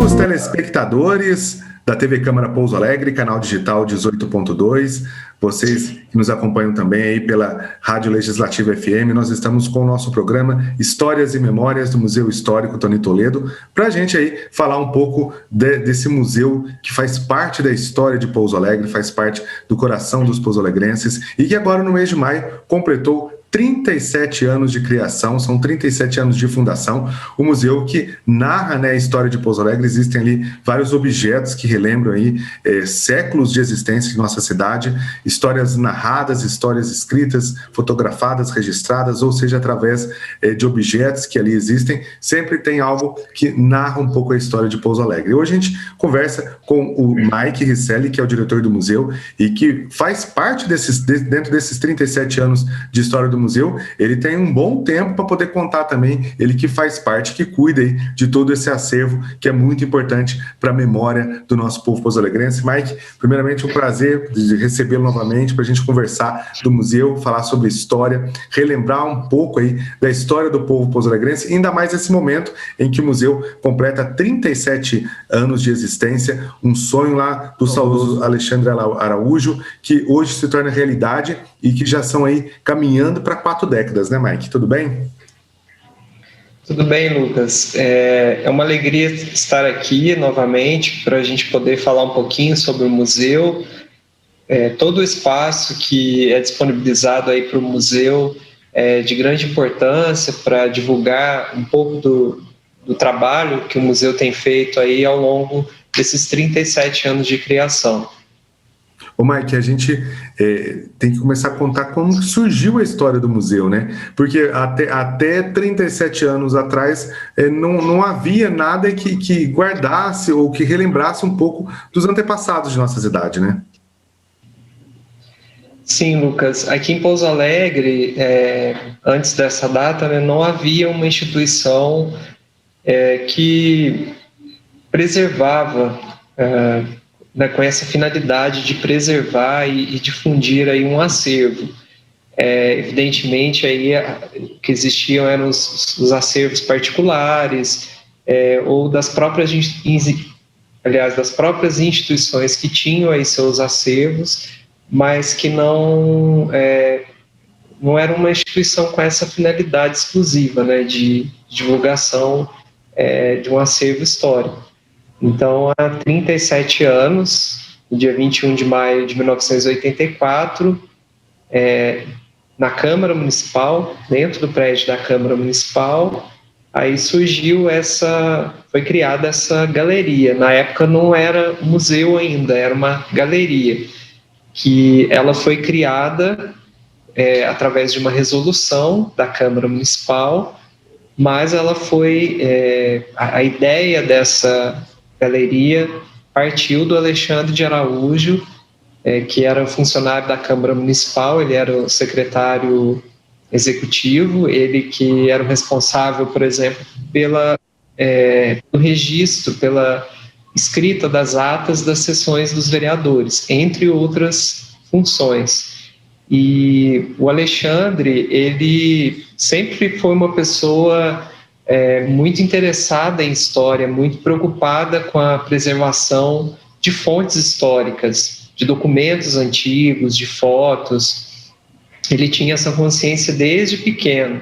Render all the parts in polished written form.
amigos telespectadores da TV Câmara Pouso Alegre, canal digital 18.2, vocês que nos acompanham também aí pela Rádio Legislativa FM, nós estamos com o nosso programa Histórias e Memórias do Museu Histórico Tony Toledo, para a gente aí falar um pouco desse museu que faz parte da história de Pouso Alegre, faz parte do coração dos pouso-alegrenses e que agora no mês de maio completou 37 anos de criação, são 37 anos de fundação, o museu que narra, né, a história de Pouso Alegre. Existem ali vários objetos que relembram aí séculos de existência de nossa cidade, histórias narradas, histórias escritas, fotografadas, registradas, ou seja, através de objetos que ali existem, sempre tem algo que narra um pouco a história de Pouso Alegre. Hoje a gente conversa com o Mike Risselli, que é o diretor do museu e que faz parte dentro desses 37 anos de história do museu. Ele tem um bom tempo para poder contar também, ele que faz parte, que cuida aí de todo esse acervo que é muito importante para a memória do nosso povo pouso-alegrense. Mike, primeiramente um prazer de recebê-lo novamente para a gente conversar do museu, falar sobre história, relembrar um pouco aí da história do povo pouso-alegrense, ainda mais nesse momento em que o museu completa 37 anos de existência, um sonho lá do saudoso Alexandre Araújo, que hoje se torna realidade e que já são aí caminhando para 4 décadas, né, Mike? Tudo bem? Tudo bem, Lucas. É uma alegria estar aqui novamente para a gente poder falar um pouquinho sobre o museu, todo o espaço que é disponibilizado aí para o museu é de grande importância para divulgar um pouco do trabalho que o museu tem feito aí ao longo desses 37 anos de criação. Ô Mike, a gente tem que começar a contar como surgiu a história do museu, né? Porque até 37 anos atrás não havia nada que guardasse ou que relembrasse um pouco dos antepassados de nossa cidade, né? Sim, Lucas. Aqui em Pouso Alegre, antes dessa data, né, não havia uma instituição que preservava, né, com essa finalidade de preservar e difundir aí um acervo. Evidentemente, aí que existiam eram os acervos particulares ou das próprias instituições que tinham aí seus acervos, mas que não era uma instituição com essa finalidade exclusiva, né, de divulgação de um acervo histórico. Então, há 37 anos, no dia 21 de maio de 1984, na Câmara Municipal, dentro do prédio da Câmara Municipal, aí foi criada essa galeria. Na época não era museu ainda, era uma galeria, que ela foi criada através de uma resolução da Câmara Municipal, mas ela a ideia dessa galeria partiu do Alexandre de Araújo, que era funcionário da Câmara Municipal, ele era o secretário executivo, ele que era o responsável, por exemplo, pelo registro, pela escrita das atas das sessões dos vereadores, entre outras funções. E o Alexandre, ele sempre foi uma pessoa muito interessada em história, muito preocupada com a preservação de fontes históricas, de documentos antigos, de fotos. Ele tinha essa consciência desde pequeno.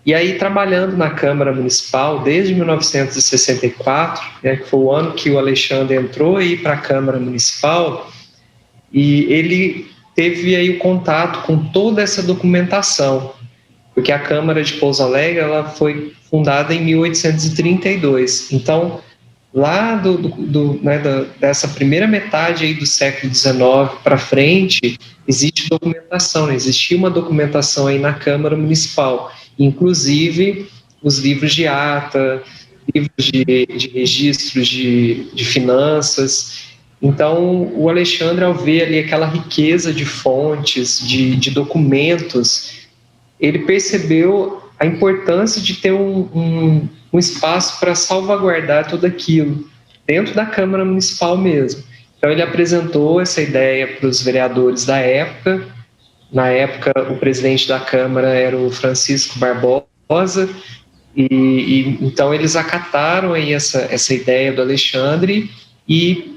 E aí, trabalhando na Câmara Municipal desde 1964, que foi o ano que o Alexandre entrou aí para a Câmara Municipal, e ele teve aí o contato com toda essa documentação, porque a Câmara de Pouso Alegre ela foi fundada em 1832. Então, lá dessa primeira metade aí do século XIX para frente, existe documentação, né? Existia uma documentação aí na Câmara Municipal, inclusive os livros de ata, livros de registros de finanças. Então, o Alexandre, ao ver ali aquela riqueza de fontes, de documentos, ele percebeu a importância de ter um espaço para salvaguardar tudo aquilo, dentro da Câmara Municipal mesmo. Então, ele apresentou essa ideia para os vereadores da época. Na época, o presidente da Câmara era o Francisco Barbosa, Então eles acataram aí essa ideia do Alexandre e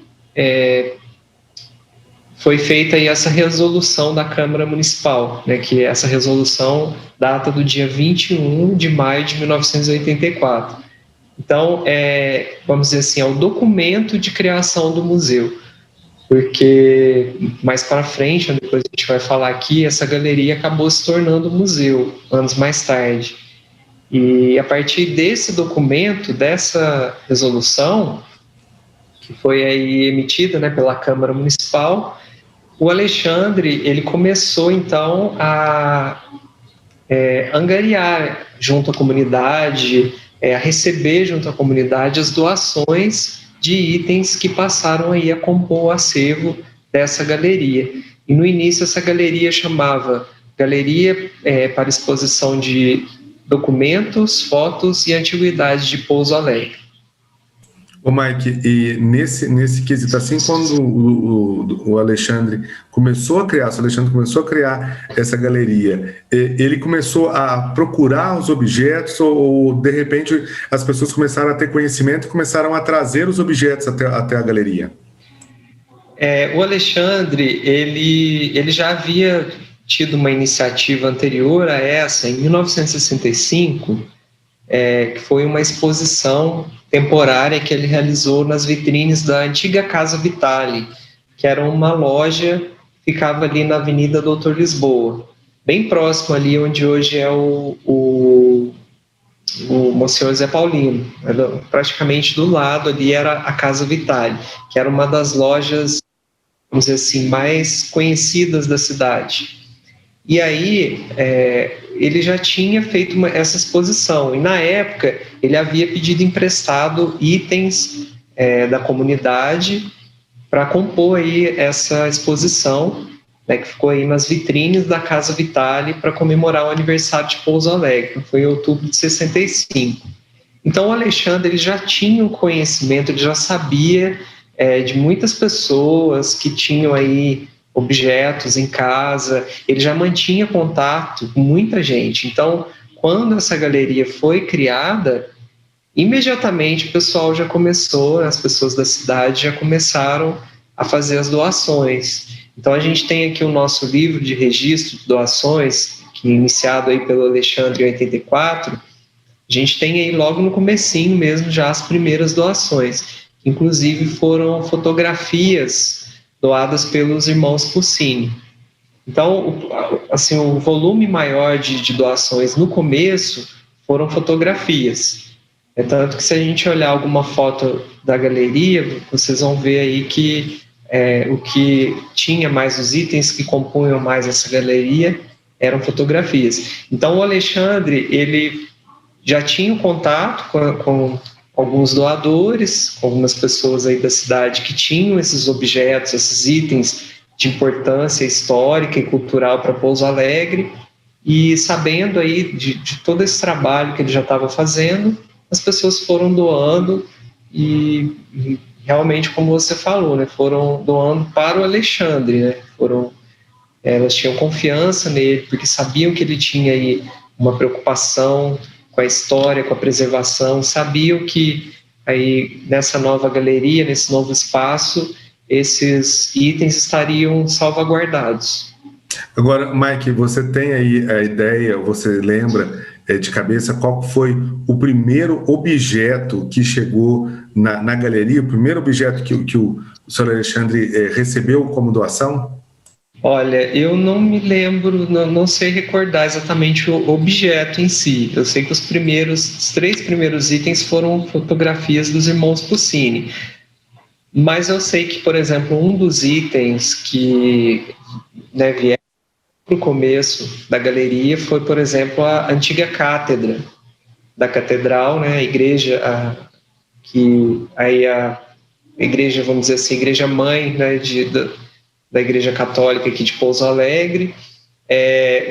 foi feita aí essa resolução da Câmara Municipal, né, que essa resolução data do dia 21 de maio de 1984. Então, vamos dizer assim, é o documento de criação do museu, porque mais para frente, depois a gente vai falar aqui, essa galeria acabou se tornando museu, anos mais tarde. E a partir desse documento, dessa resolução, que foi aí emitida, né, pela Câmara Municipal, o Alexandre, ele começou então a angariar junto à comunidade, a receber junto à comunidade as doações de itens que passaram aí a compor o acervo dessa galeria. E no início essa galeria chamava Galeria para Exposição de Documentos, Fotos e Antiguidades de Pouso Alegre. Ô Mike, e nesse quesito, assim, quando o Alexandre começou a criar, essa galeria, ele começou a procurar os objetos ou de repente as pessoas começaram a ter conhecimento e começaram a trazer os objetos até a galeria? O Alexandre, ele já havia tido uma iniciativa anterior a essa, em 1965, que foi uma exposição temporária que ele realizou nas vitrines da antiga Casa Vitale, que era uma loja que ficava ali na Avenida Doutor Lisboa, bem próximo ali onde hoje é o Monsenhor Zé Paulino. Praticamente do lado ali era a Casa Vitale, que era uma das lojas, vamos dizer assim, mais conhecidas da cidade. E aí, ele já tinha feito essa exposição, e na época ele havia pedido emprestado itens da comunidade para compor aí essa exposição, né, que ficou aí nas vitrines da Casa Vitale para comemorar o aniversário de Pouso Alegre, foi em outubro de 65. Então o Alexandre ele já tinha um conhecimento, ele já sabia de muitas pessoas que tinham aí objetos em casa, ele já mantinha contato com muita gente. Então, quando essa galeria foi criada, imediatamente o pessoal já começou, as pessoas da cidade já começaram a fazer as doações. Então, a gente tem aqui o nosso livro de registro de doações, que é iniciado aí pelo Alexandre em 84, a gente tem aí logo no comecinho mesmo já as primeiras doações, que inclusive foram fotografias doadas pelos irmãos Puccini. Então, assim, o volume maior de doações no começo foram fotografias. É tanto que se a gente olhar alguma foto da galeria, vocês vão ver aí que o que tinha mais, os itens que compunham mais essa galeria eram fotografias. Então, o Alexandre, ele já tinha um contato com alguns doadores, com algumas pessoas aí da cidade que tinham esses objetos, esses itens de importância histórica e cultural para Pouso Alegre, e sabendo aí de todo esse trabalho que ele já estava fazendo, as pessoas foram doando e realmente, como você falou, né, foram doando para o Alexandre, né, elas tinham confiança nele, porque sabiam que ele tinha aí uma preocupação com a história, com a preservação, sabiam que aí nessa nova galeria, nesse novo espaço, esses itens estariam salvaguardados. Agora, Mike, você tem aí a ideia, você lembra de cabeça qual foi o primeiro objeto que chegou na galeria, o primeiro objeto que o senhor Alexandre recebeu como doação? Olha, eu não me lembro, não sei recordar exatamente o objeto em si. Eu sei que os 3 primeiros itens foram fotografias dos irmãos Puccini. Mas eu sei que, por exemplo, um dos itens que vieram para o começo da galeria foi, por exemplo, a antiga cátedra da catedral, né, a igreja, a igreja, vamos dizer assim, a igreja mãe, né, da Igreja Católica aqui de Pouso Alegre.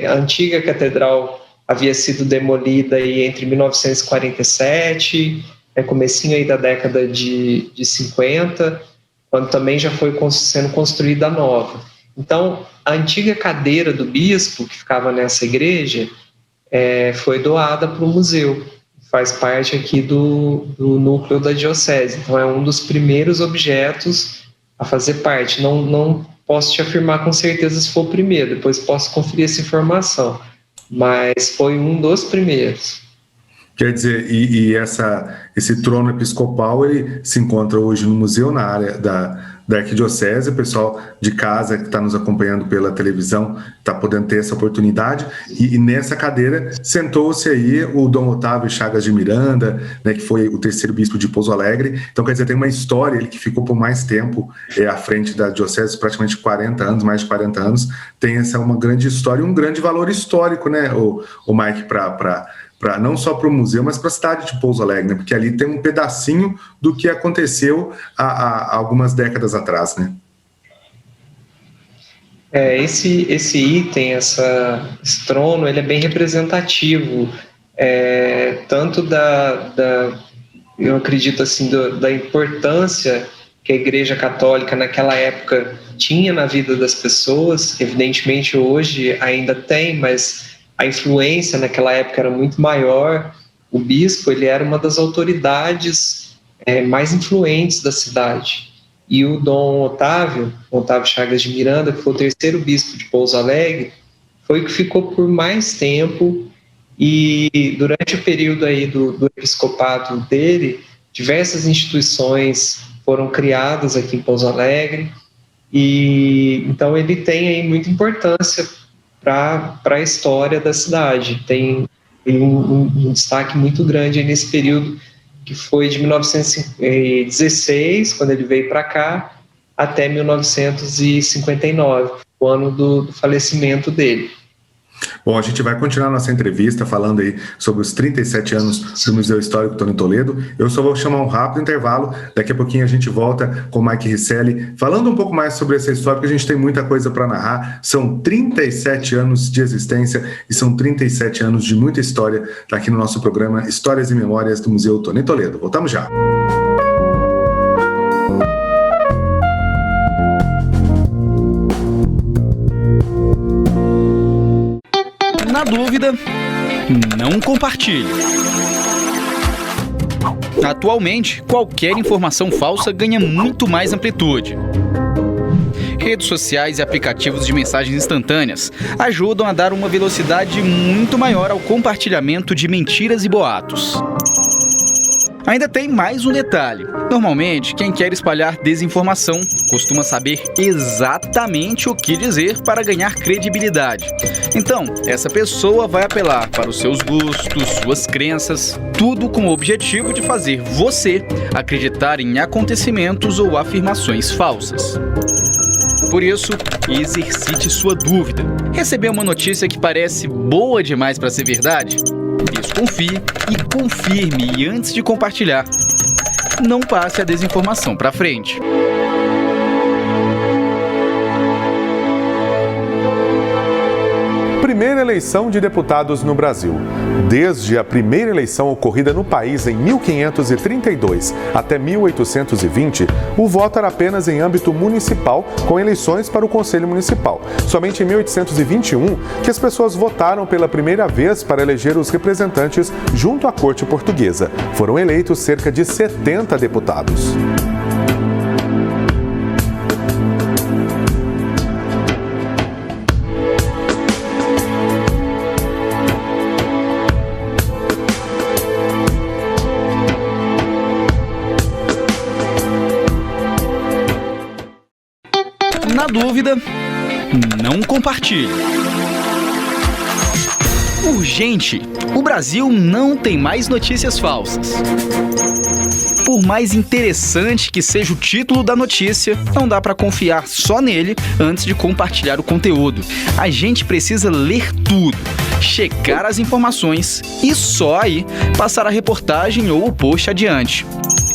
A antiga catedral havia sido demolida aí entre 1947, comecinho aí da década de 50, quando também já foi sendo construída a nova. Então, a antiga cadeira do bispo, que ficava nessa igreja, foi doada para o museu. faz parte aqui do núcleo da diocese. Então, é um dos primeiros objetos a fazer parte. Não posso te afirmar com certeza se for o primeiro, depois posso conferir essa informação, mas foi um dos primeiros. Quer dizer, esse trono episcopal, ele se encontra hoje no museu, na área da Arquidiocese. O pessoal de casa que está nos acompanhando pela televisão está podendo ter essa oportunidade, e nessa cadeira sentou-se aí o Dom Otávio Chagas de Miranda, né, que foi o terceiro bispo de Pouso Alegre. Então, quer dizer, tem uma história, ele que ficou por mais tempo à frente da diocese, praticamente 40 anos, mais de 40 anos, tem uma grande história e um grande valor histórico, né, o Mike, para não só para o museu, mas para a cidade de Pouso Alegre, né? Porque ali tem um pedacinho do que aconteceu há algumas décadas atrás, né? Esse item, esse trono, ele é bem representativo, tanto eu acredito assim, da importância que a Igreja Católica naquela época tinha na vida das pessoas. Evidentemente hoje ainda tem, mas a influência naquela época era muito maior. O bispo, ele era uma das autoridades mais influentes da cidade. E o Dom Otávio Chagas de Miranda, que foi o terceiro bispo de Pouso Alegre, foi o que ficou por mais tempo, e durante o período aí do episcopado dele, diversas instituições foram criadas aqui em Pouso Alegre, e então ele tem aí muita importância para a história da cidade. Tem um destaque muito grande aí nesse período, que foi de 1916, quando ele veio para cá, até 1959, o ano do falecimento dele. Bom, a gente vai continuar nossa entrevista falando aí sobre os 37 anos do Museu Histórico Tony Toledo. Eu só vou chamar um rápido intervalo, daqui a pouquinho a gente volta com o Mike Risselli, falando um pouco mais sobre essa história, porque a gente tem muita coisa para narrar. São 37 anos de existência e são 37 anos de muita história aqui no nosso programa Histórias e Memórias do Museu Tony Toledo. Voltamos já. Na dúvida, não compartilhe. Atualmente, qualquer informação falsa ganha muito mais amplitude. Redes sociais e aplicativos de mensagens instantâneas ajudam a dar uma velocidade muito maior ao compartilhamento de mentiras e boatos. Ainda tem mais um detalhe. Normalmente, quem quer espalhar desinformação costuma saber exatamente o que dizer para ganhar credibilidade. Então, essa pessoa vai apelar para os seus gostos, suas crenças, tudo com o objetivo de fazer você acreditar em acontecimentos ou afirmações falsas. Por isso, exercite sua dúvida. Recebeu uma notícia que parece boa demais para ser verdade? Desconfie e confirme, e antes de compartilhar, não passe a desinformação para frente. Primeira eleição de deputados no Brasil. Desde a primeira eleição ocorrida no país em 1532 até 1820, o voto era apenas em âmbito municipal, com eleições para o Conselho Municipal. Somente em 1821 que as pessoas votaram pela primeira vez para eleger os representantes junto à Corte Portuguesa. Foram eleitos cerca de 70 deputados. Na dúvida, não compartilhe. Urgente! O Brasil não tem mais notícias falsas. Por mais interessante que seja o título da notícia, não dá para confiar só nele antes de compartilhar o conteúdo. A gente precisa ler tudo, checar as informações e só aí passar a reportagem ou o post adiante.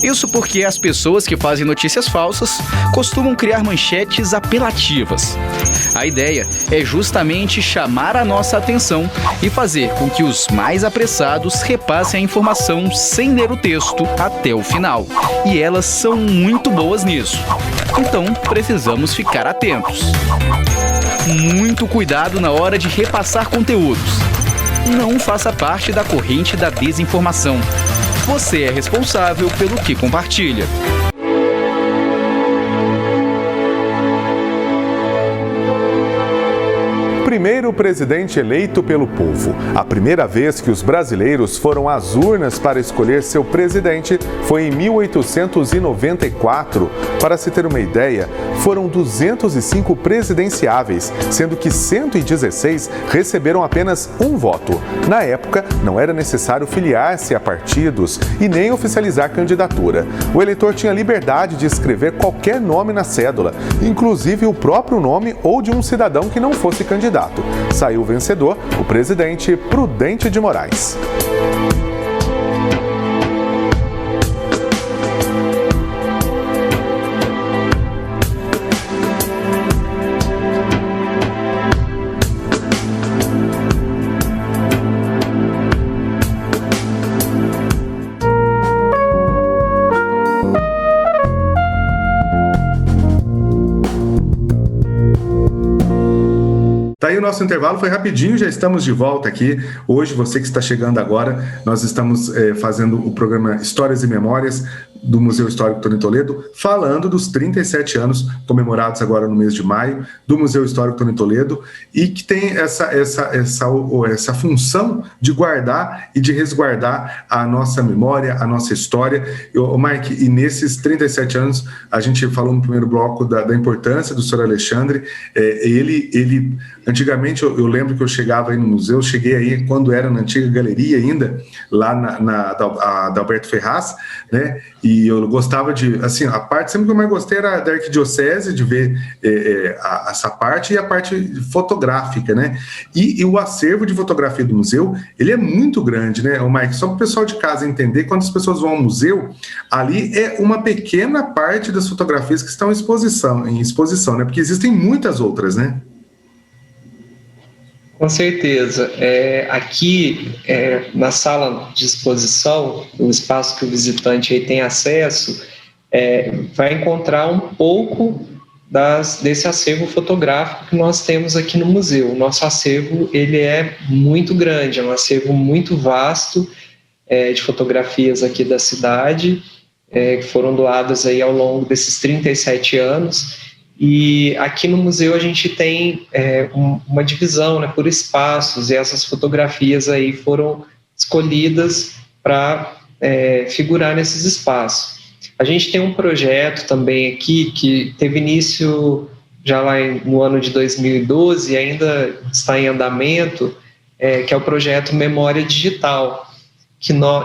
Isso porque as pessoas que fazem notícias falsas costumam criar manchetes apelativas. A ideia é justamente chamar a nossa atenção e fazer com que os mais apressados repassem a informação sem ler o texto até o final. E elas são muito boas nisso. Então, precisamos ficar atentos. Muito cuidado na hora de repassar conteúdos. Não faça parte da corrente da desinformação. Você é responsável pelo que compartilha. Primeiro presidente eleito pelo povo. A primeira vez que os brasileiros foram às urnas para escolher seu presidente foi em 1894. Para se ter uma ideia, foram 205 presidenciáveis, sendo que 116 receberam apenas um voto. Na época, não era necessário filiar-se a partidos e nem oficializar candidatura. O eleitor tinha liberdade de escrever qualquer nome na cédula, inclusive o próprio nome ou de um cidadão que não fosse candidato. Saiu vencedor o presidente Prudente de Moraes. Tá aí o nosso intervalo, foi rapidinho, já estamos de volta aqui. Hoje, você que está chegando agora, nós estamos fazendo o programa Histórias e Memórias do Museu Histórico Tony Toledo, falando dos 37 anos comemorados agora no mês de maio do Museu Histórico Tony Toledo, e que tem essa função de guardar e de resguardar a nossa memória, a nossa história. Mike, e nesses 37 anos, a gente falou no primeiro bloco da importância do Sr. Alexandre. Ele antigamente, eu lembro que eu chegava aí no museu, cheguei aí quando era na antiga galeria ainda, lá da Alberto Ferraz, né? E eu gostava de, assim, a parte sempre que eu mais gostei era da arquidiocese, de ver essa parte, e a parte fotográfica, né? E o acervo de fotografia do museu, ele é muito grande, né, Mike? Só para o pessoal de casa entender, quando as pessoas vão ao museu, ali é uma pequena parte das fotografias que estão em exposição, né? Porque existem muitas outras, né? Com certeza. Aqui, na sala de exposição, o espaço que o visitante aí tem acesso, vai encontrar um pouco desse acervo fotográfico que nós temos aqui no museu. O nosso acervo, ele é muito grande, é um acervo muito vasto de fotografias aqui da cidade, que foram doadas aí ao longo desses 37 anos. E aqui no museu a gente tem uma divisão, né, por espaços, e essas fotografias aí foram escolhidas para figurar nesses espaços. A gente tem um projeto também aqui que teve início já lá no ano de 2012 e ainda está em andamento, que é o projeto Memória Digital,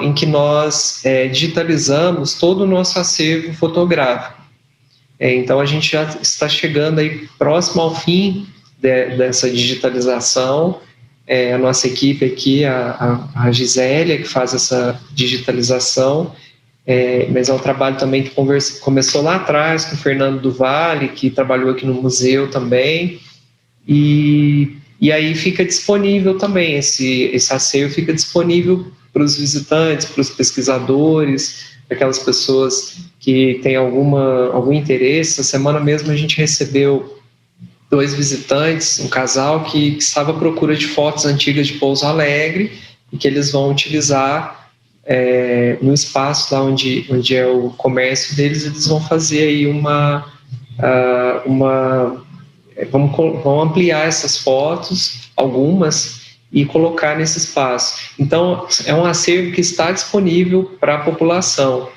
em que nós digitalizamos todo o nosso acervo fotográfico. Então, a gente já está chegando aí próximo ao fim dessa digitalização. A nossa equipe aqui, a Gisélia, que faz essa digitalização, mas é um trabalho também que começou lá atrás com o Fernando do Vale, que trabalhou aqui no museu também, e aí fica disponível também, esse acervo fica disponível para os visitantes, para os pesquisadores, para aquelas pessoas que têm algum interesse. Essa semana mesmo a gente recebeu 2 visitantes, um casal que estava à procura de fotos antigas de Pouso Alegre e que eles vão utilizar no espaço lá onde é o comércio deles. Eles vão fazer aí vão ampliar essas fotos, algumas, e colocar nesse espaço. Então, é um acervo que está disponível para a população,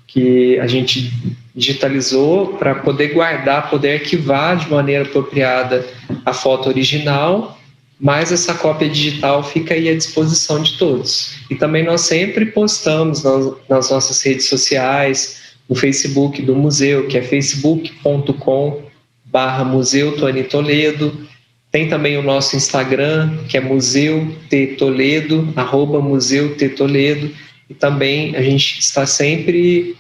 que a gente digitalizou para poder guardar, poder arquivar de maneira apropriada a foto original, mas essa cópia digital fica aí à disposição de todos. E também nós sempre postamos nas nossas redes sociais, no Facebook do museu, que é facebook.com/Museu Tony Toledo. Tem também o nosso Instagram, que é Museu T Toledo, @Museu T Toledo, e também a gente está sempre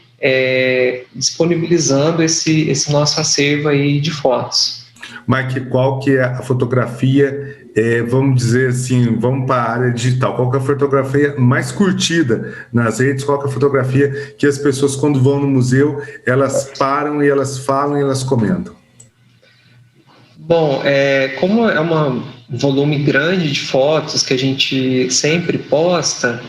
disponibilizando esse nosso acervo aí de fotos. Mike, qual que é a fotografia, vamos dizer assim, vamos para a área digital, qual que é a fotografia mais curtida nas redes, qual que é a fotografia que as pessoas, quando vão no museu, elas param e elas falam e elas comentam? Bom, como é um volume grande de fotos que a gente sempre posta,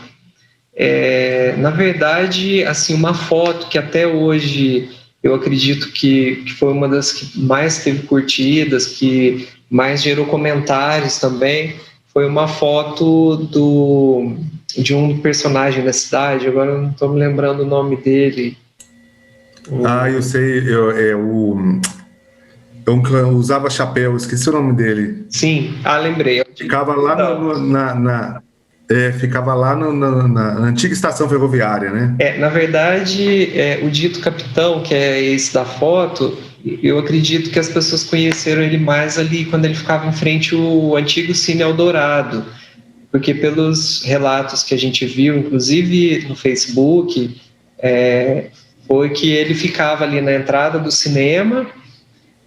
na verdade, assim, uma foto que até hoje eu acredito que foi uma das que mais teve curtidas, que mais gerou comentários também, foi uma foto de um personagem da cidade, agora eu não estou me lembrando o nome dele. Eu sei, um que usava chapéu, esqueci o nome dele. Sim, lembrei. Ficava lá ficava lá na antiga estação ferroviária, né? Na verdade, o dito capitão, que é esse da foto, eu acredito que as pessoas conheceram ele mais ali quando ele ficava em frente ao antigo Cine Eldorado, porque pelos relatos que a gente viu, inclusive no Facebook, foi que ele ficava ali na entrada do cinema.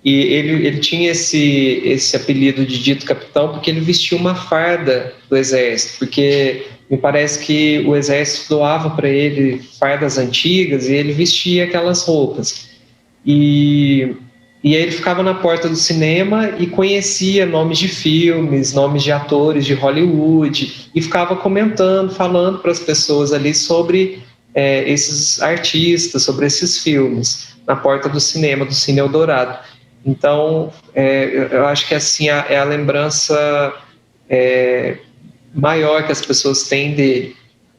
E ele tinha esse apelido de dito capitão porque ele vestia uma farda do exército, porque me parece que o exército doava para ele fardas antigas e ele vestia aquelas roupas. E aí ele ficava na porta do cinema e conhecia nomes de filmes, nomes de atores de Hollywood, e ficava comentando, falando para as pessoas ali sobre esses artistas, sobre esses filmes, na porta do cinema, do Cine Eldorado. Então, eu acho que assim é a lembrança maior que as pessoas têm dele.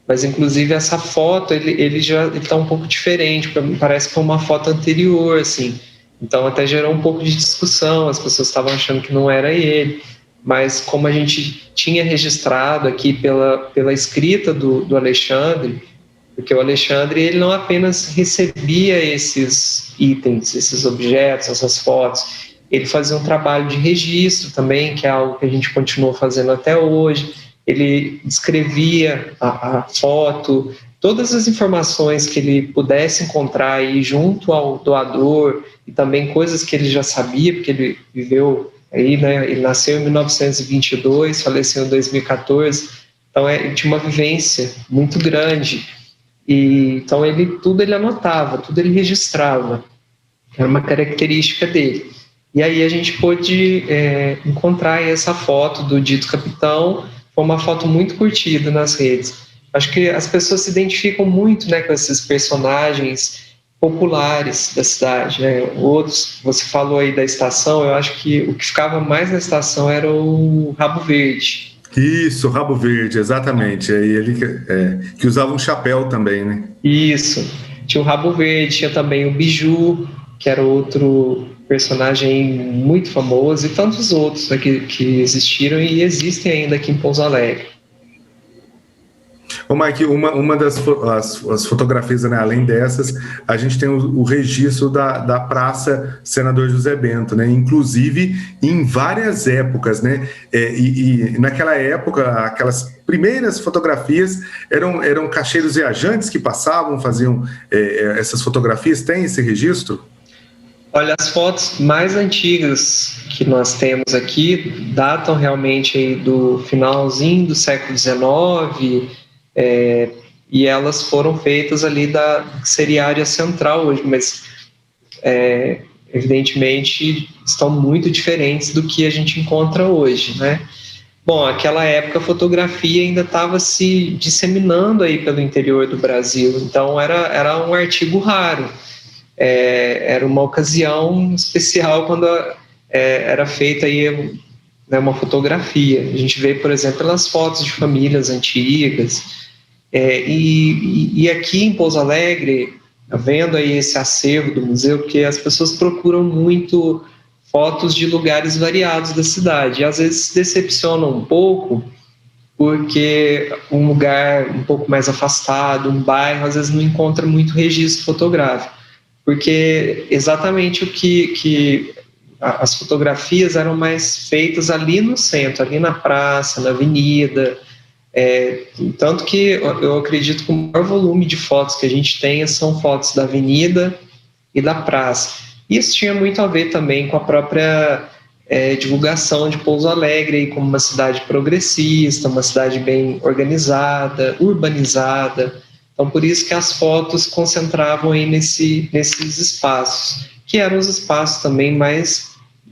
Mas, inclusive, essa foto, ele já está um pouco diferente, parece que foi uma foto anterior, assim. Então, até gerou um pouco de discussão, as pessoas estavam achando que não era ele. Mas, como a gente tinha registrado aqui pela escrita do Alexandre, porque o Alexandre ele não apenas recebia esses itens, esses objetos, essas fotos, ele fazia um trabalho de registro também, que é algo que a gente continua fazendo até hoje. Ele descrevia a foto, todas as informações que ele pudesse encontrar aí junto ao doador e também coisas que ele já sabia, porque ele viveu aí, né? Ele nasceu em 1922, faleceu em 2014, então ele tinha uma vivência muito grande. Então tudo ele anotava, tudo ele registrava, era uma característica dele. E aí a gente pôde encontrar essa foto do dito capitão, foi uma foto muito curtida nas redes. Acho que as pessoas se identificam muito, né, com esses personagens populares da cidade, né? Outros, você falou aí da estação, eu acho que o que ficava mais na estação era o Rabo Verde. Isso, Rabo Verde, exatamente. Aí ele que usava um chapéu também, né? Isso. Tinha o Rabo Verde, tinha também o Biju, que era outro personagem muito famoso, e tantos outros, né, que existiram e existem ainda aqui em Pouso Alegre. Ô Mike, uma das as fotografias, né, além dessas, a gente tem o registro da Praça Senador José Bento, né? Inclusive em várias épocas, né? E naquela época, aquelas primeiras fotografias eram caixeiros viajantes que passavam, faziam essas fotografias. Tem esse registro? Olha, as fotos mais antigas que nós temos aqui datam realmente aí do finalzinho do século XIX, e elas foram feitas ali que seria a área central hoje, mas evidentemente estão muito diferentes do que a gente encontra hoje, né? Bom, naquela época a fotografia ainda estava se disseminando aí pelo interior do Brasil, então era um artigo raro. Era uma ocasião especial quando era feita aí, né, uma fotografia. A gente vê, por exemplo, pelas fotos de famílias antigas. E aqui em Pouso Alegre, vendo aí esse acervo do museu, porque as pessoas procuram muito fotos de lugares variados da cidade. E às vezes se decepcionam um pouco, porque um lugar um pouco mais afastado, um bairro, às vezes não encontra muito registro fotográfico. Porque exatamente o que as fotografias eram mais feitas ali no centro, ali na praça, na avenida, tanto que eu acredito que o maior volume de fotos que a gente tem são fotos da avenida e da praça. Isso tinha muito a ver também com a própria divulgação de Pouso Alegre como uma cidade progressista, uma cidade bem organizada, urbanizada. Então, por isso que as fotos concentravam aí nesses espaços, que eram os espaços também mais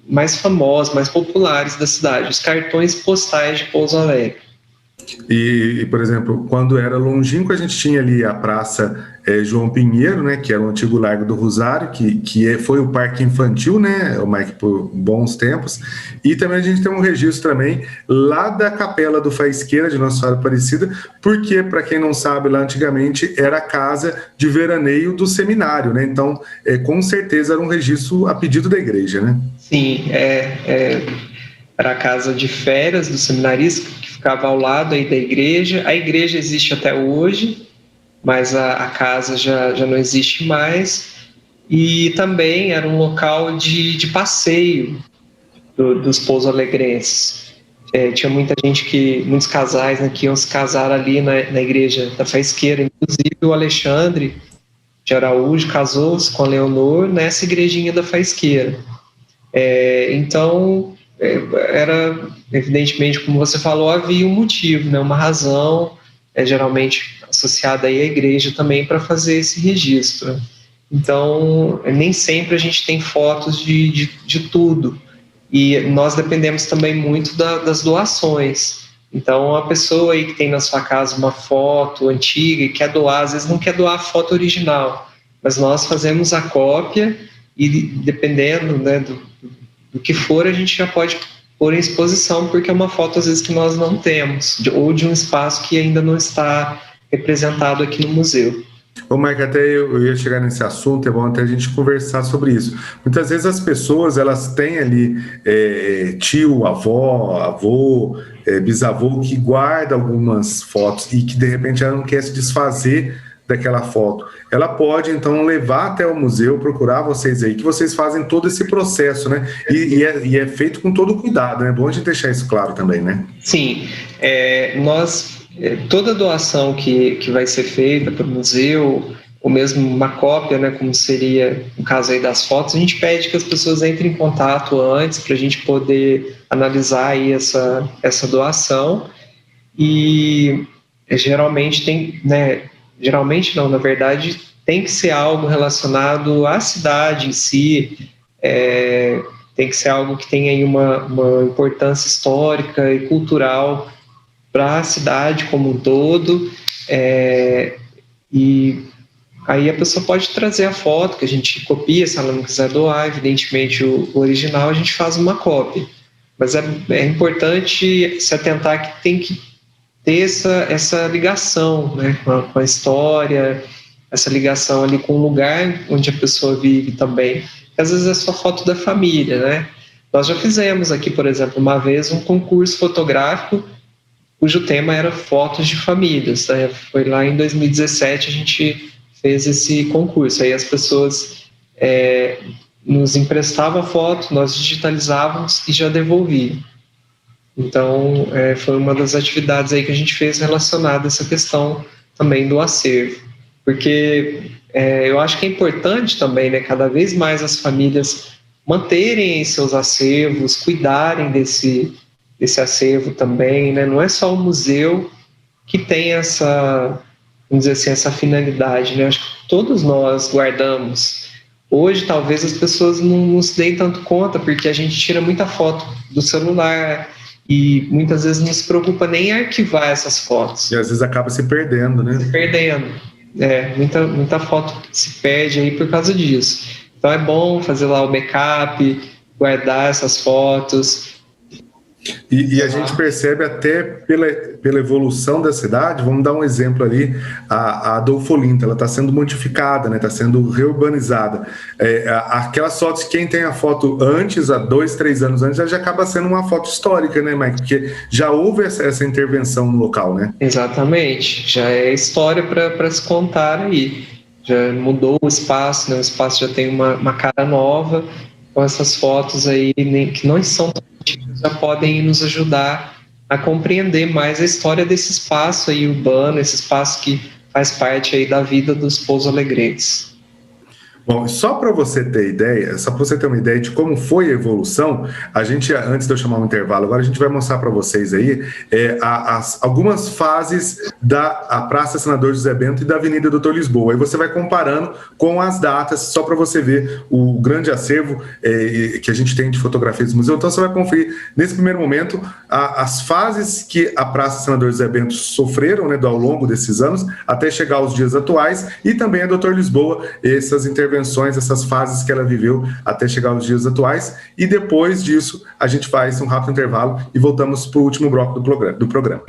mais famosos, mais populares da cidade, os cartões postais de Pouso Alegre. E, por exemplo, quando era longínquo, a gente tinha ali a Praça João Pinheiro, né, que era o antigo Largo do Rosário, que foi o parque infantil, né, o Mike, por bons tempos. E também a gente tem um registro também lá da Capela do Faisqueira, de Nossa Senhora Aparecida, porque, para quem não sabe, lá antigamente era a casa de veraneio do seminário, né? Então, com certeza era um registro a pedido da igreja, né? Sim, era a casa de férias do seminarista, que ficava ao lado aí da igreja. A igreja existe até hoje, mas a casa já não existe mais. E também era um local de passeio dos pouso-alegrenses. Tinha muita gente, muitos casais, né, que iam se casar ali na igreja da Faisqueira. Inclusive o Alexandre de Araújo casou-se com a Leonor nessa igrejinha da Faisqueira. Então, era, evidentemente, como você falou, havia um motivo, né, uma razão, geralmente associada aí à igreja também, para fazer esse registro. Então, nem sempre a gente tem fotos de tudo, e nós dependemos também muito das doações. Então, a pessoa aí que tem na sua casa uma foto antiga e quer doar, às vezes não quer doar a foto original, mas nós fazemos a cópia e, dependendo, né, do que for, a gente já pode pôr em exposição, porque é uma foto, às vezes, que nós não temos, ou de um espaço que ainda não está representado aqui no museu. Ô, Mike, até eu ia chegar nesse assunto, é bom até a gente conversar sobre isso. Muitas vezes as pessoas, elas têm ali tio, avô, bisavô, que guarda algumas fotos e que, de repente, ela não quer se desfazer daquela foto. Ela pode, então, levar até o museu, procurar vocês aí, que vocês fazem todo esse processo, né? E é feito com todo cuidado, né? É bom a gente deixar isso claro também, né? Sim, toda doação que vai ser feita para o museu, ou mesmo uma cópia, né, como seria o caso aí das fotos, a gente pede que as pessoas entrem em contato antes para a gente poder analisar aí essa doação. E geralmente tem, né, geralmente não, na verdade, tem que ser algo relacionado à cidade em si, tem que ser algo que tenha aí uma importância histórica e cultural para a cidade como um todo, e aí a pessoa pode trazer a foto, que a gente copia, se ela não quiser doar, evidentemente o original a gente faz uma cópia, mas é importante se atentar que tem que ter essa ligação, né, com a história, essa ligação ali com o lugar onde a pessoa vive também. Às vezes é só foto da família, né? Nós já fizemos aqui, por exemplo, uma vez um concurso fotográfico cujo tema era fotos de famílias, né? Foi lá em 2017 a gente fez esse concurso. Aí as pessoas nos emprestavam a foto, nós digitalizávamos e já devolvíamos. Então, foi uma das atividades aí que a gente fez relacionada a essa questão também do acervo. Porque eu acho que é importante também, né, cada vez mais as famílias manterem seus acervos, cuidarem desse acervo também, né? Não é só o museu que tem essa, vamos dizer assim, essa finalidade, né? Acho que todos nós guardamos. Hoje, talvez as pessoas não se deem tanto conta, porque a gente tira muita foto do celular, e muitas vezes não se preocupa nem em arquivar essas fotos. E às vezes acaba se perdendo, né? Se perdendo. Muita foto se perde aí por causa disso. Então é bom fazer lá o backup, guardar essas fotos. E a gente percebe até pela evolução da cidade, vamos dar um exemplo ali, a Adolfo Olinto, ela está sendo modificada, né? Está sendo reurbanizada. Aquelas fotos, quem tem a foto antes, há 2, 3 anos antes, já acaba sendo uma foto histórica, né, Mike? Porque já houve essa intervenção no local, né? Exatamente, já é história para se contar aí. Já mudou o espaço, né? O espaço já tem uma cara nova, com essas fotos aí que não são tão antigas, já podem nos ajudar a compreender mais a história desse espaço aí urbano, esse espaço que faz parte aí da vida dos pouso-alegrenses. Bom, só para você ter ideia, só para você ter uma ideia de como foi a evolução, a gente, antes de eu chamar um intervalo, agora a gente vai mostrar para vocês aí algumas fases da Praça Senador José Bento e da Avenida Doutor Lisboa. Aí você vai comparando com as datas, só para você ver o grande acervo que a gente tem de fotografias do museu. Então você vai conferir, nesse primeiro momento, as fases que a Praça Senador José Bento sofreram, né, ao longo desses anos, até chegar aos dias atuais, e também a Doutor Lisboa, essas intervenções, essas fases que ela viveu até chegar aos dias atuais, e depois disso a gente faz um rápido intervalo e voltamos para o último bloco do programa.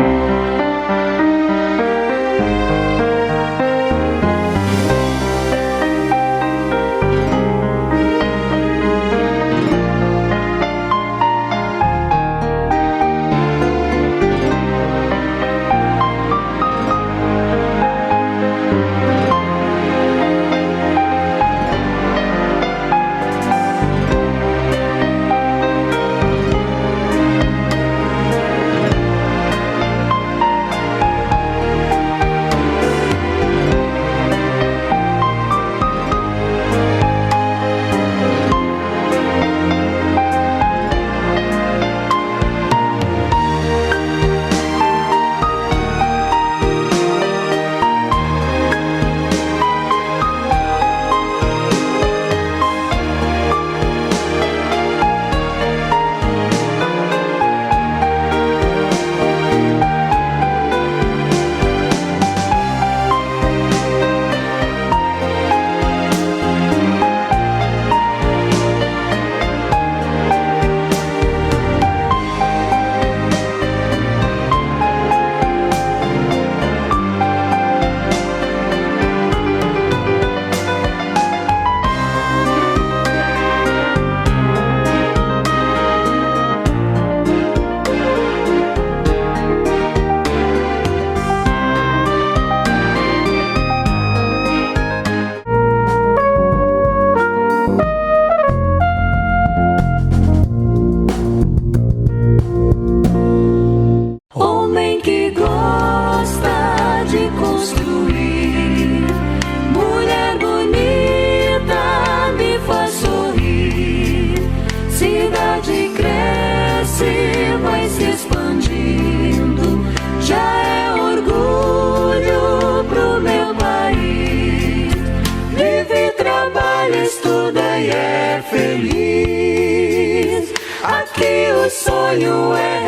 Sonho é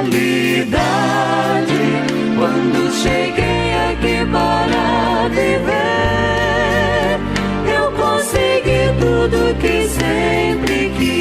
realidade. Quando cheguei aqui para viver, eu consegui tudo que sempre quis.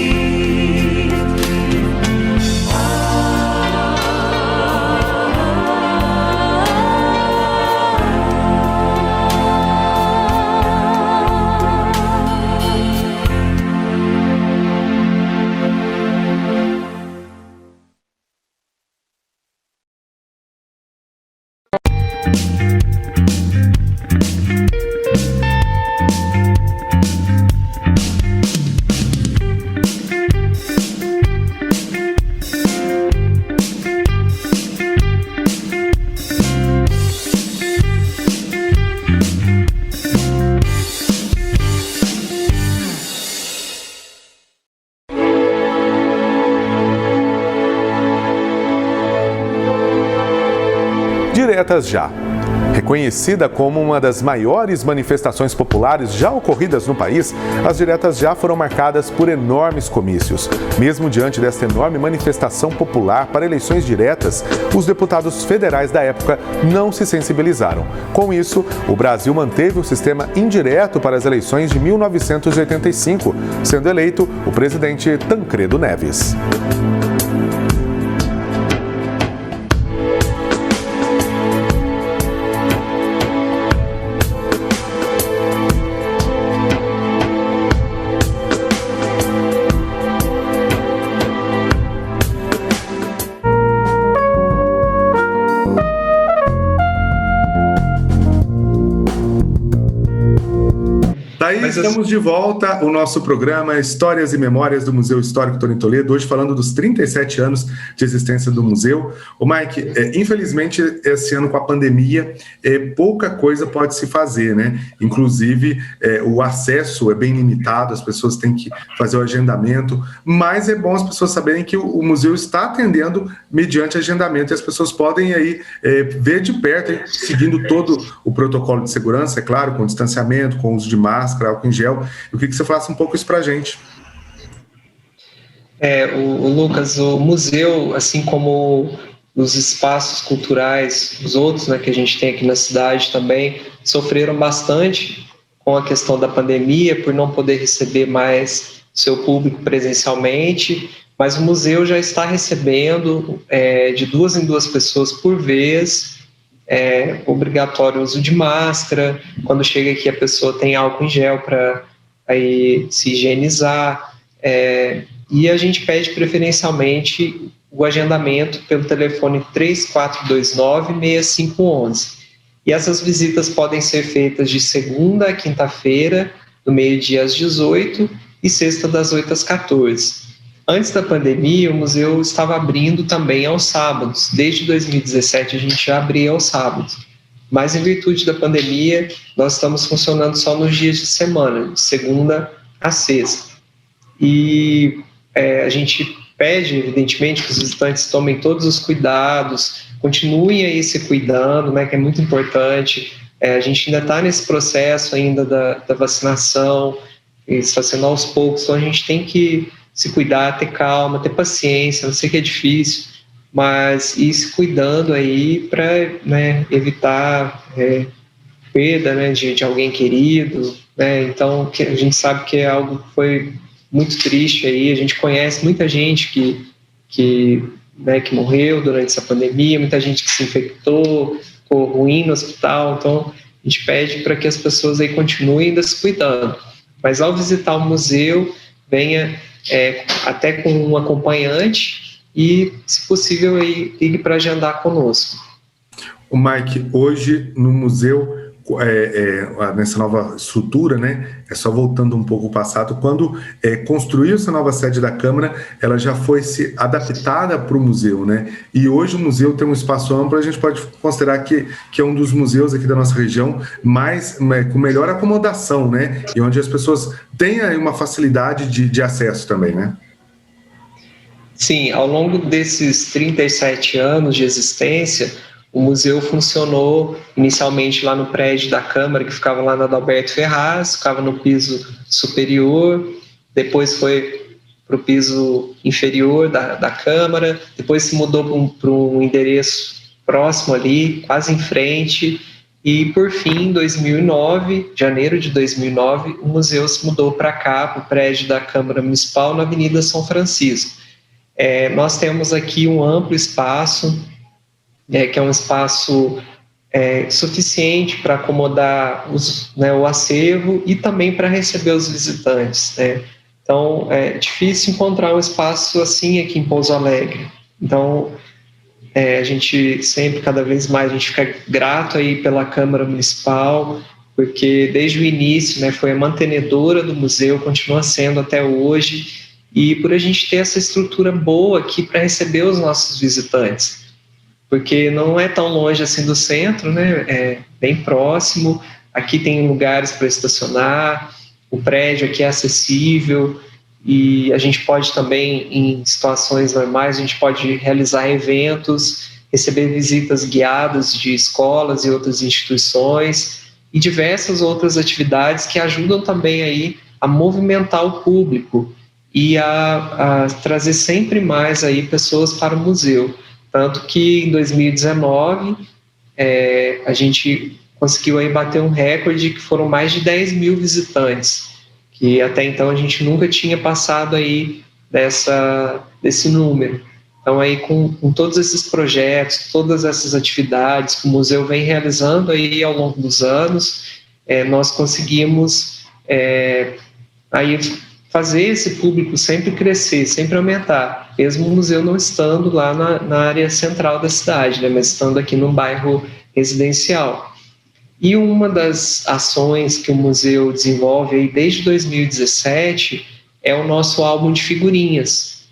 Diretas Já. Reconhecida como uma das maiores manifestações populares já ocorridas no país, as Diretas Já foram marcadas por enormes comícios. Mesmo diante desta enorme manifestação popular para eleições diretas, os deputados federais da época não se sensibilizaram. Com isso, o Brasil manteve o sistema indireto para as eleições de 1985, sendo eleito o presidente Tancredo Neves. Daí estamos de volta, o nosso programa Histórias e Memórias do Museu Histórico Tonim Toledo, hoje falando dos 37 anos de existência do museu. O Mike, infelizmente, esse ano com a pandemia, pouca coisa pode se fazer, né? Inclusive, o acesso é bem limitado, as pessoas têm que fazer o agendamento, mas é bom as pessoas saberem que o museu está atendendo mediante agendamento e as pessoas podem aí ver de perto, seguindo todo o protocolo de segurança, é claro, com distanciamento, com uso de máscara, álcool em gel. Eu queria que você falasse um pouco isso para a gente. O Lucas, o museu, assim como os espaços culturais, os outros, né, que a gente tem aqui na cidade também, sofreram bastante com a questão da pandemia, por não poder receber mais seu público presencialmente, mas o museu já está recebendo de 2 em 2 pessoas por vez, obrigatório o uso de máscara, quando chega aqui a pessoa tem álcool em gel para se higienizar, e a gente pede preferencialmente o agendamento pelo telefone 3429-6511. E essas visitas podem ser feitas de segunda a quinta-feira, do meio-dia às 18 e sexta das 8 às 14. Antes da pandemia, o museu estava abrindo também aos sábados. Desde 2017, a gente já abria aos sábados. Mas, em virtude da pandemia, nós estamos funcionando só nos dias de semana, de segunda a sexta. E a gente pede, evidentemente, que os visitantes tomem todos os cuidados, continuem aí se cuidando, né, que é muito importante. A gente ainda está nesse processo ainda da vacinação, está sendo aos poucos, então a gente tem que se cuidar, ter calma, ter paciência. Eu sei que é difícil, mas ir se cuidando aí para, né, evitar perda, né, de alguém querido, né? Então a gente sabe que é algo que foi muito triste aí. A gente conhece muita gente que morreu durante essa pandemia, muita gente que se infectou, ficou ruim no hospital. Então a gente pede para que as pessoas aí continuem ainda se cuidando, mas ao visitar o museu, venha até com um acompanhante e, se possível, aí, ligue para agendar conosco. O Mike, hoje no museu, nessa nova estrutura, né, só voltando um pouco ao passado, quando construiu essa nova sede da Câmara, ela já foi adaptada para o museu, né, e hoje o museu tem um espaço amplo. A gente pode considerar que é um dos museus aqui da nossa região com melhor acomodação, né, e onde as pessoas têm aí uma facilidade de acesso também, né? Sim, ao longo desses 37 anos de existência, o museu funcionou inicialmente lá no prédio da Câmara, que ficava lá na Adalberto Ferraz, ficava no piso superior, depois foi para o piso inferior da Câmara, depois se mudou para um endereço próximo ali, quase em frente, e por fim, em 2009, janeiro de 2009, o museu se mudou para cá, para o prédio da Câmara Municipal, na Avenida São Francisco. Nós temos aqui um amplo espaço, que é um espaço suficiente para acomodar o acervo e também para receber os visitantes, né? Então, é difícil encontrar um espaço assim aqui em Pouso Alegre. Então, a gente sempre, cada vez mais, a gente fica grato aí pela Câmara Municipal, porque desde o início, né, foi a mantenedora do museu, continua sendo até hoje, e por a gente ter essa estrutura boa aqui para receber os nossos visitantes. Porque não é tão longe assim do centro, né? É bem próximo, aqui tem lugares para estacionar, o prédio aqui é acessível, e a gente pode também, em situações normais, a gente pode realizar eventos, receber visitas guiadas de escolas e outras instituições, e diversas outras atividades que ajudam também aí a movimentar o público e a trazer sempre mais aí pessoas para o museu. Tanto que em 2019 a gente conseguiu aí bater um recorde que foram mais de 10 mil visitantes, que até então a gente nunca tinha passado aí desse número. Então aí com todos esses projetos, todas essas atividades que o museu vem realizando aí ao longo dos anos, nós conseguimos aí fazer esse público sempre crescer, sempre aumentar, mesmo o museu não estando lá na área central da cidade, né, mas estando aqui num bairro residencial. E uma das ações que o museu desenvolve aí desde 2017 é o nosso álbum de figurinhas,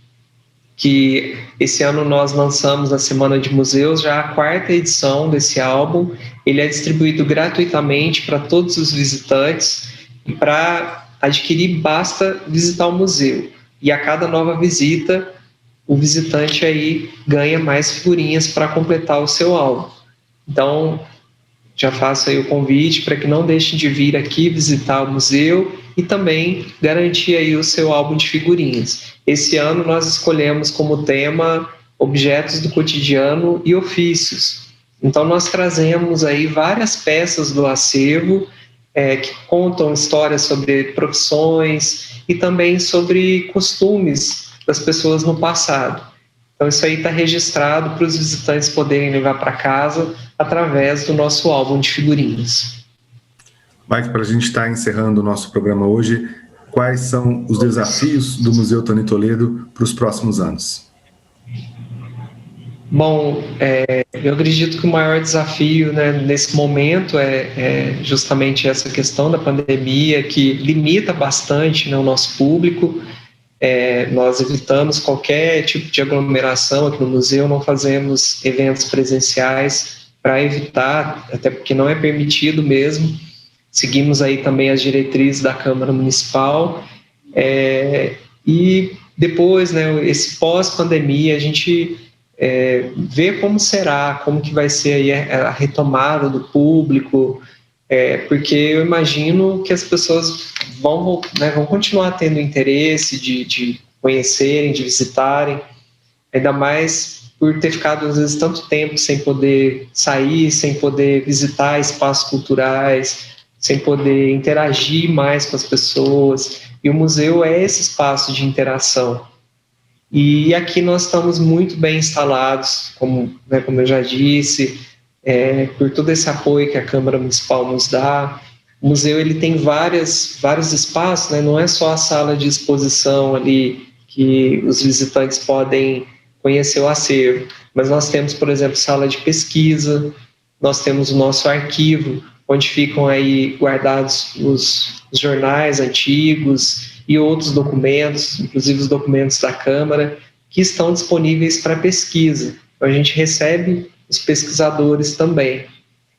que esse ano nós lançamos na Semana de Museus já a 4ª edição desse álbum. Ele é distribuído gratuitamente para todos os visitantes, e para adquirir basta visitar o museu. E a cada nova visita, o visitante aí ganha mais figurinhas para completar o seu álbum. Então, já faço aí o convite para que não deixe de vir aqui visitar o museu e também garantir aí o seu álbum de figurinhas. Esse ano nós escolhemos como tema objetos do cotidiano e ofícios. Então nós trazemos aí várias peças do acervo que contam histórias sobre profissões e também sobre costumes das pessoas no passado. Então isso aí está registrado para os visitantes poderem levar para casa através do nosso álbum de figurinhas. Mike, para a gente estar encerrando o nosso programa hoje, quais são os desafios do Museu Tony Toledo para os próximos anos? Bom, eu acredito que o maior desafio, né, nesse momento é justamente essa questão da pandemia, que limita bastante, né, o nosso público. Nós evitamos qualquer tipo de aglomeração aqui no museu, não fazemos eventos presenciais para evitar, até porque não é permitido mesmo. Seguimos aí também as diretrizes da Câmara Municipal. E depois, né, esse pós-pandemia, a gente ver como será, como que vai ser aí a retomada do público, porque eu imagino que as pessoas vão continuar tendo interesse de conhecerem, de visitarem, ainda mais por ter ficado às vezes tanto tempo sem poder sair, sem poder visitar espaços culturais, sem poder interagir mais com as pessoas, e o museu é esse espaço de interação. E aqui nós estamos muito bem instalados, como eu já disse, por todo esse apoio que a Câmara Municipal nos dá. O museu ele tem vários espaços, né? Não é só a sala de exposição ali que os visitantes podem conhecer o acervo, mas nós temos, por exemplo, sala de pesquisa, nós temos o nosso arquivo, onde ficam aí guardados os jornais antigos e outros documentos, inclusive os documentos da Câmara, que estão disponíveis para pesquisa. Então, a gente recebe os pesquisadores também.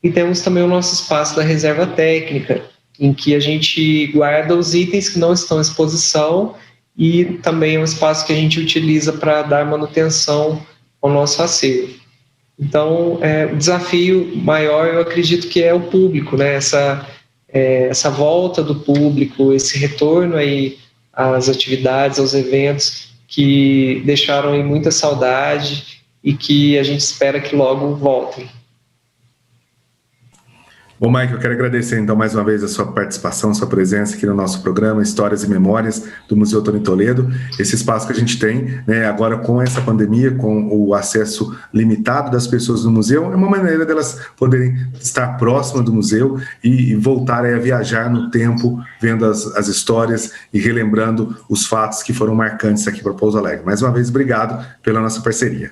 E temos também o nosso espaço da reserva técnica, em que a gente guarda os itens que não estão em exposição, e também é um espaço que a gente utiliza para dar manutenção ao nosso acervo. Então, o desafio maior, eu acredito que é o público, né? Essa volta do público, esse retorno aí às atividades, aos eventos que deixaram aí muita saudade e que a gente espera que logo voltem. Bom, Mike, eu quero agradecer então mais uma vez a sua participação, sua presença aqui no nosso programa Histórias e Memórias do Museu Tony Toledo. Esse espaço que a gente tem, né, agora com essa pandemia, com o acesso limitado das pessoas no museu, é uma maneira delas poderem estar próximas do museu e voltarem a viajar no tempo, vendo as histórias e relembrando os fatos que foram marcantes aqui para Pouso Alegre. Mais uma vez, obrigado pela nossa parceria.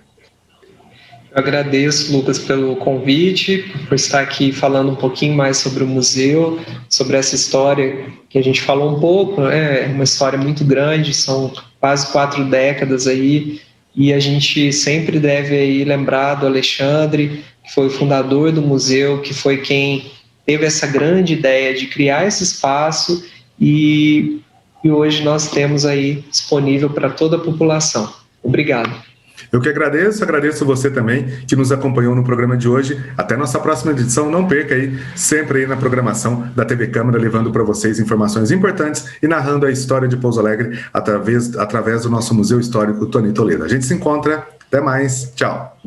Eu agradeço, Lucas, pelo convite, por estar aqui falando um pouquinho mais sobre o museu, sobre essa história que a gente falou um pouco, né? É uma história muito grande, são quase 4 décadas aí, e a gente sempre deve aí lembrar do Alexandre, que foi o fundador do museu, que foi quem teve essa grande ideia de criar esse espaço, e hoje nós temos aí disponível para toda a população. Obrigado. Eu que agradeço você também que nos acompanhou no programa de hoje. Até nossa próxima edição, não perca aí, sempre aí na programação da TV Câmara, levando para vocês informações importantes e narrando a história de Pouso Alegre através do nosso Museu Histórico Tony Toledo. A gente se encontra, até mais, tchau.